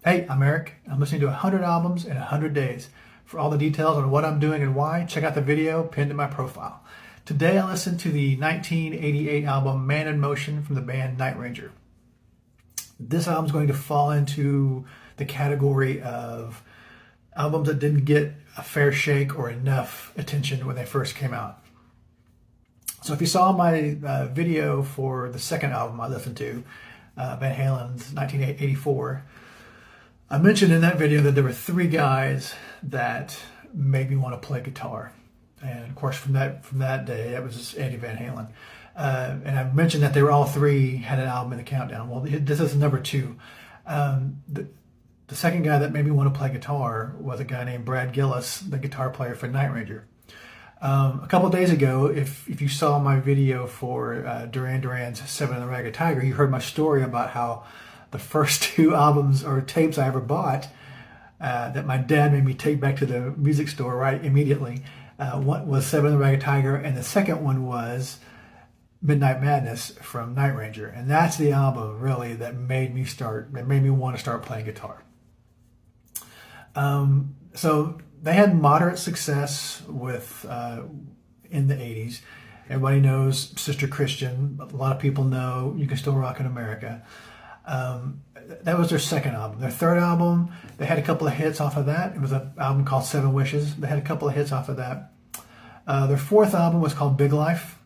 Hey, I'm Eric. I'm listening to 100 albums in 100 days. For all the details on what I'm doing and why, check out the video pinned to my profile. Today I listened to the 1988 album Man in Motion from the band Night Ranger. This album is going to fall into the category of albums that didn't get a fair shake or enough attention when they first came out. So if you saw my video for the second album I listened to, Van Halen's 1984, I mentioned in that video that there were three guys that made me want to play guitar. And of course, from that day, that was Eddie Van Halen. And I mentioned that they were all three had an album in the countdown. Well, this is number two. The second guy that made me want to play guitar was a guy named Brad Gillis, the guitar player for Night Ranger. A couple of days ago, if you saw my video for Duran Duran's Seven and the Ragged Tiger, you heard my story about how the first two albums or tapes I ever bought that my dad made me take back to the music store right immediately. One was Seven and the Ragged Tiger, and the second one was Midnight Madness from Night Ranger. And that's the album really that made me want to start playing guitar. So they had moderate success with in the 80s. Everybody knows Sister Christian. A lot of people know You Can Still Rock in America. That was their second album. Their third album, they had a couple of hits off of that. It was an album called Seven Wishes. They had a couple of hits off of that. Their fourth album was called Big Life.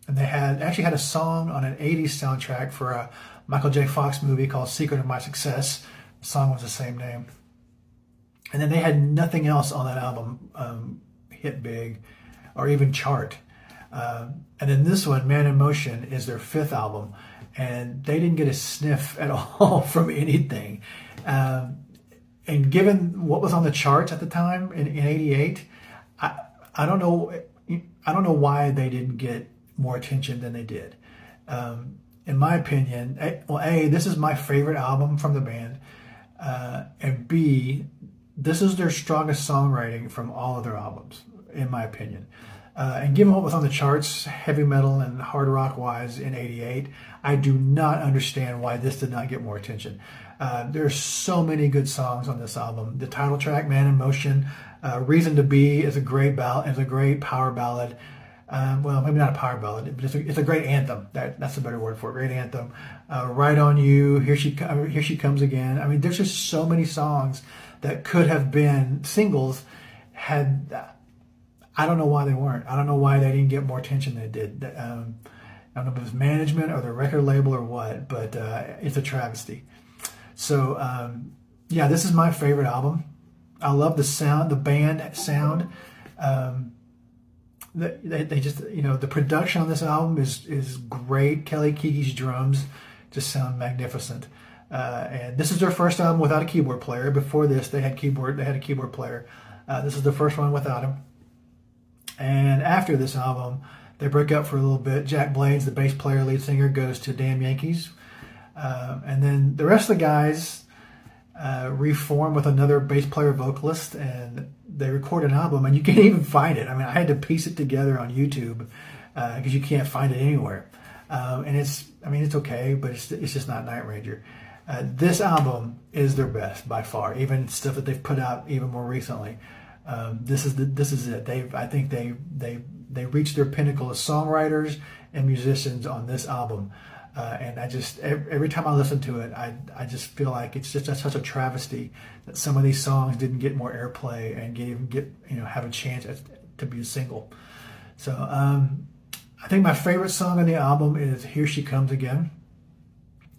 And they actually had a song on an 80s soundtrack for a Michael J. Fox movie called Secret of My Success. The song was the same name. And then they had nothing else on that album hit big or even chart. And then this one, Man in Motion, is their fifth album. And they didn't get a sniff at all from anything. And given what was on the charts at the time in '88, I don't know why they didn't get more attention than they did. In my opinion, this is my favorite album from the band, and B, this is their strongest songwriting from all of their albums, in my opinion. And given what was on the charts, heavy metal and hard rock wise in '88, I do not understand why this did not get more attention. There's so many good songs on this album. The title track, Man in Motion, Reason to Be is a great power ballad. Well, maybe not a power ballad, but it's a great anthem. That's a better word for it. Great anthem. Right on You, Here She Comes Again. I mean, there's just so many songs that could have been singles I don't know why they weren't. I don't know why they didn't get more attention than they did. I don't know if it was management or the record label or what, but it's a travesty. So, yeah, this is my favorite album. I love the sound, the band sound. They just, the production on this album is great. Kelly Keege's drums just sound magnificent. And this is their first album without a keyboard player. Before this, they had a keyboard player. This is the first one without him. And after this album, they break up for a little bit. Jack Blades, the bass player, lead singer, goes to Damn Yankees. And then the rest of the guys reform with another bass player vocalist, and they record an album, and you can't even find it. I mean, I had to piece it together on YouTube because you can't find it anywhere. And it's okay, but it's just not Night Ranger. This album is their best by far, even stuff that they've put out even more recently. This is it. I think they reached their pinnacle as songwriters and musicians on this album. And I just every time I listen to it, I just feel like it's just such a travesty that some of these songs didn't get more airplay and have a chance to be a single. So I think my favorite song on the album is Here She Comes Again.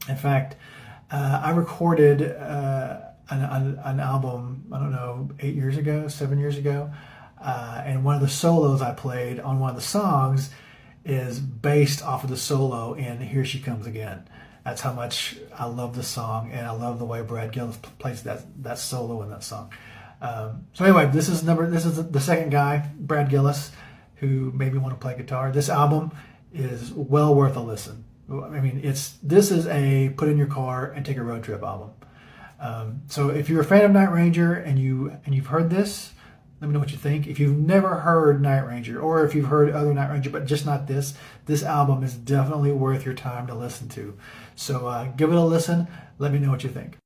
In fact, I recorded an album, I don't know, 7 years ago, and one of the solos I played on one of the songs is based off of the solo in Here She Comes Again. That's how much I love the song, and I love the way Brad Gillis plays that solo in that song. So anyway, this is the second guy, Brad Gillis, who made me want to play guitar. This album is well worth a listen. I mean, this is a put in your car and take a road trip album. So if you're a fan of Night Ranger and you've heard this, let me know what you think. If you've never heard Night Ranger, or if you've heard other Night Ranger but just not this album is definitely worth your time to listen to. So give it a listen. Let me know what you think.